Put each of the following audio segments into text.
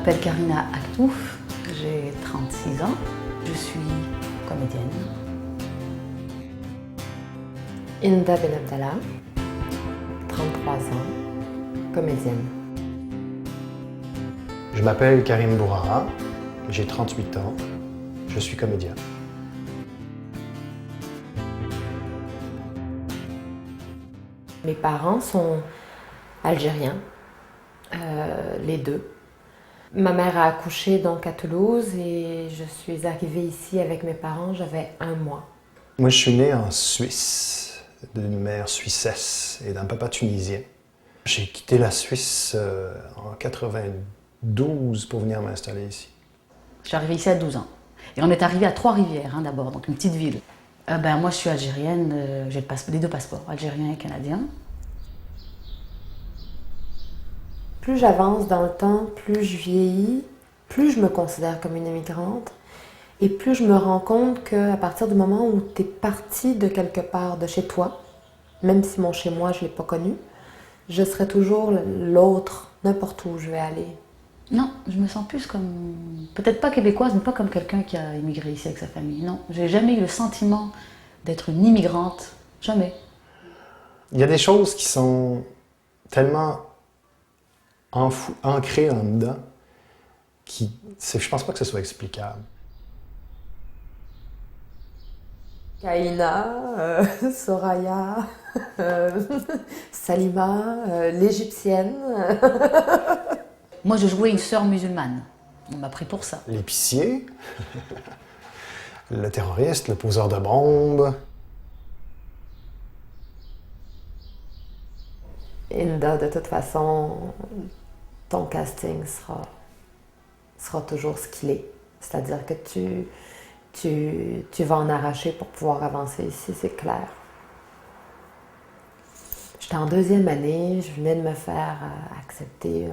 m'appelle Karina Aktouf, j'ai 36 ans, je suis comédienne. Inda Benabdallah, 33 ans, comédienne. Je m'appelle Karim Bourara, j'ai 38 ans, je suis comédien. Mes parents sont algériens, les deux. Ma mère a accouché donc à Toulouse et je suis arrivée ici avec mes parents, j'avais 1 mois. Moi, je suis né en Suisse, d'une mère suissesse et d'un papa tunisien. J'ai quitté la Suisse en 92 pour venir m'installer ici. Je suis arrivée ici à 12 ans. Et on est arrivé à Trois-Rivières d'abord, donc une petite ville. Moi je suis algérienne, j'ai les 2 passeports, algérien et canadien. Plus j'avance dans le temps, plus je vieillis, plus je me considère comme une immigrante et plus je me rends compte qu'à partir du moment où tu es parti de quelque part, de chez toi, même si mon chez-moi je ne l'ai pas connu, je serai toujours l'autre, n'importe où je vais aller. Non, je me sens plus comme, peut-être pas québécoise, mais pas comme quelqu'un qui a immigré ici avec sa famille. Non, j'ai jamais eu le sentiment d'être une immigrante, jamais. Il y a des choses qui sont tellement ancrées en dedans je pense pas que ce soit explicable. Kaina, Soraya, Salima, l'Égyptienne. Moi je jouais une sœur musulmane, on m'a pris pour ça. L'épicier, le terroriste, le poseur de bombes. Inda, de toute façon, ton casting sera toujours ce qu'il est. C'est-à-dire que tu vas en arracher pour pouvoir avancer ici, c'est clair. J'étais en 2e année, je venais de me faire accepter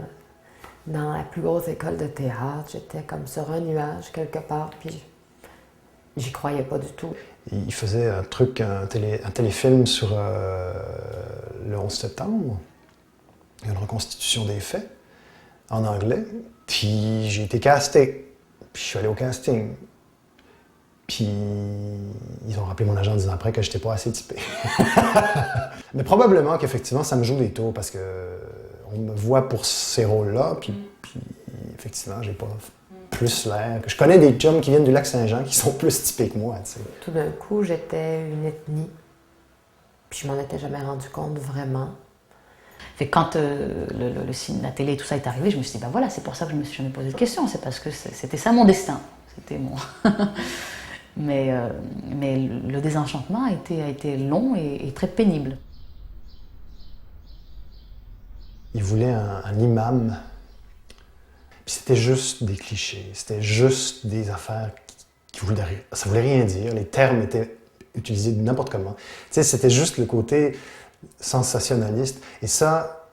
dans la plus grosse école de théâtre. J'étais comme sur un nuage quelque part, puis j'y croyais pas du tout. Il faisait un téléfilm sur le 11 septembre, une reconstitution des faits en anglais. Puis j'ai été casté. Puis je suis allé au casting. Puis ils ont rappelé mon agent 10 ans après que j'étais pas assez typé. Mais probablement qu'effectivement ça me joue des tours parce que on me voit pour ces rôles-là. Puis effectivement j'ai pas plus l'air. Je connais des chums qui viennent du Lac-Saint-Jean qui sont plus typés que moi. T'sais. Tout d'un coup, j'étais une ethnie. Puis je m'en étais jamais rendu compte vraiment. Fait quand la télé et tout ça est arrivé, je me suis dit, voilà, c'est pour ça que je me suis jamais posé de questions, c'est parce que c'était ça mon destin. C'était mon... mais le désenchantement a été long et très pénible. Il voulait un imam. Puis c'était juste des clichés, c'était juste des affaires ça voulait rien dire, les termes étaient utilisés n'importe comment. Tu sais, c'était juste le côté sensationnaliste. Et ça,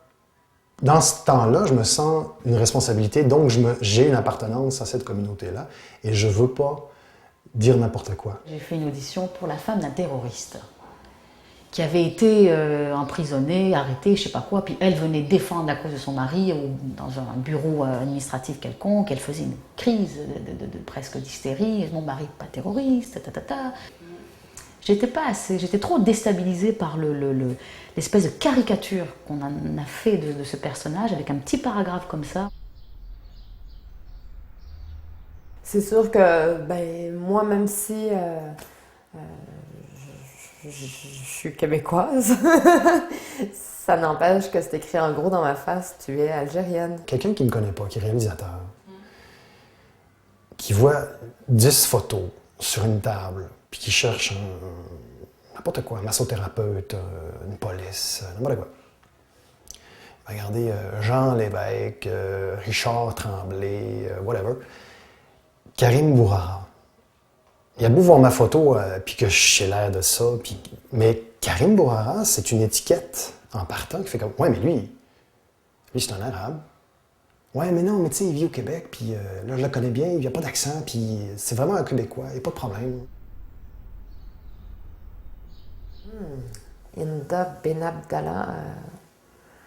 dans ce temps-là, je me sens une responsabilité, donc j'ai une appartenance à cette communauté-là et je veux pas dire n'importe quoi. J'ai fait une audition pour la femme d'un terroriste qui avait été emprisonnée, arrêtée, je sais pas quoi, puis elle venait défendre la cause de son mari dans un bureau administratif quelconque, elle faisait une crise de presque d'hystérie, mon mari pas terroriste, J'étais trop déstabilisée par l'espèce de caricature qu'on en a fait de ce personnage avec un petit paragraphe comme ça. C'est sûr que, moi, même si je suis québécoise, ça n'empêche que c'est écrit en gros dans ma face, tu es algérienne. Quelqu'un qui ne me connaît pas, qui est réalisateur, qui voit 10 photos sur une table, puis qui cherche n'importe quoi, un massothérapeute, une police, n'importe quoi. Il va regarder Jean Lévesque, Richard Tremblay, whatever. Karim Bourara. Il a beau voir ma photo, puis que j'ai l'air de ça, mais Karim Bourara, c'est une étiquette en partant qui fait comme, ouais, mais lui c'est un arabe. Ouais, mais non, mais tu sais, il vit au Québec, puis là, je le connais bien, il n'y a pas d'accent, puis c'est vraiment un Québécois, il n'y a pas de problème. Inda Benabdallah,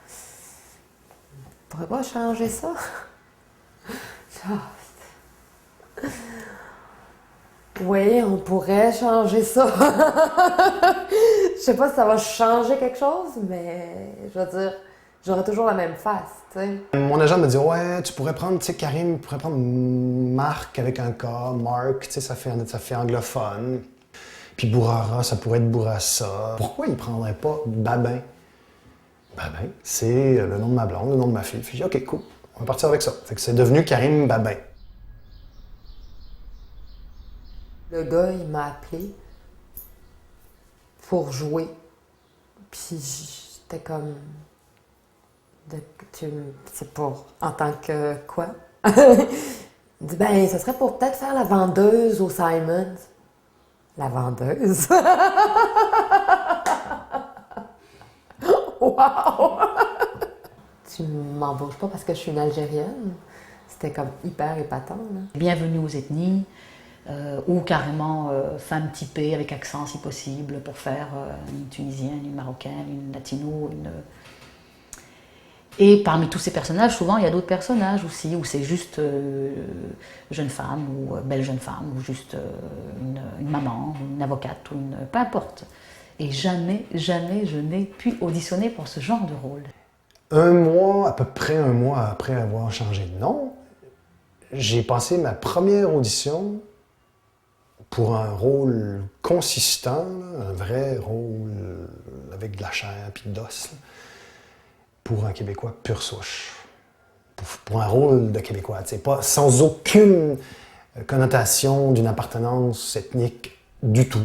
on pourrait pas changer ça? Oui, on pourrait changer ça. Je sais pas si ça va changer quelque chose, mais je veux dire, j'aurais toujours la même face, tu sais. Mon agent me dit, ouais, tu pourrais prendre, tu sais, Karim pourrait prendre Marc avec un K, Mark, tu sais, ça fait anglophone. Puis Bourara, ça pourrait être Bourassa. Pourquoi il prendrait pas Babin? Babin, c'est le nom de ma blonde, le nom de ma fille. Puis j'ai dit, OK, cool, on va partir avec ça. Fait que c'est devenu Karim Babin. Le gars, il m'a appelé pour jouer. Puis j'étais comme... C'est pour... En tant que quoi? Il dit, ben, ce serait pour peut-être faire la vendeuse au Simons. La vendeuse? Wow! Tu m'embauches pas parce que je suis une Algérienne? C'était comme hyper épatant, là. Bienvenue aux ethnies, ou carrément femme typée avec accent si possible pour faire une Tunisienne, une Marocaine, une Latino, une... Et parmi tous ces personnages, souvent il y a d'autres personnages aussi, où c'est juste jeune femme ou belle jeune femme, ou juste une maman, ou une avocate, ou une... peu importe. Et jamais, jamais je n'ai pu auditionner pour ce genre de rôle. À peu près un mois après avoir changé de nom, j'ai passé ma première audition pour un rôle consistant, là, un vrai rôle avec de la chair et de l'os, pour un Québécois pure souche. Pour un rôle de Québécois, pas, sans aucune connotation d'une appartenance ethnique du tout.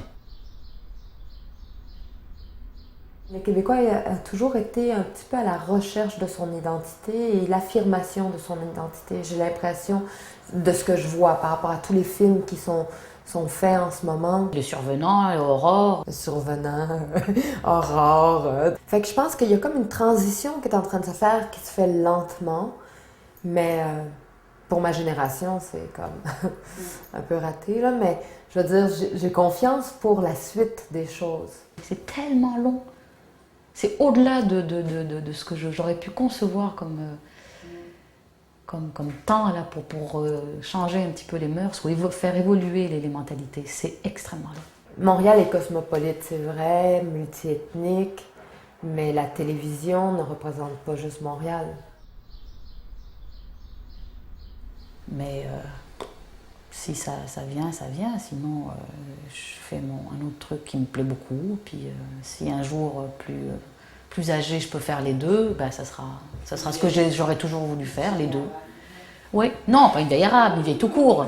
Le Québécois a toujours été un petit peu à la recherche de son identité et l'affirmation de son identité. J'ai l'impression de ce que je vois par rapport à tous les films qui sont faits en ce moment. Le Survenant, Aurore. Le Survenant, Aurore. Fait que je pense qu'il y a comme une transition qui est en train de se faire, qui se fait lentement, mais pour ma génération, c'est comme un peu raté, là, mais je veux dire, j'ai confiance pour la suite des choses. C'est tellement long. C'est au-delà de ce que j'aurais pu concevoir comme temps là, pour changer un petit peu les mœurs ou faire évoluer les mentalités. C'est extrêmement long. Montréal est cosmopolite, c'est vrai, multiethnique, mais la télévision ne représente pas juste Montréal. Mais si ça vient, ça vient. Sinon, je fais un autre truc qui me plaît beaucoup. Puis si un jour plus âgé, je peux faire les deux, ben, ça sera ce que j'aurais toujours voulu faire, les deux. Oui, non, pas une vieille arabe, une vieille tout court.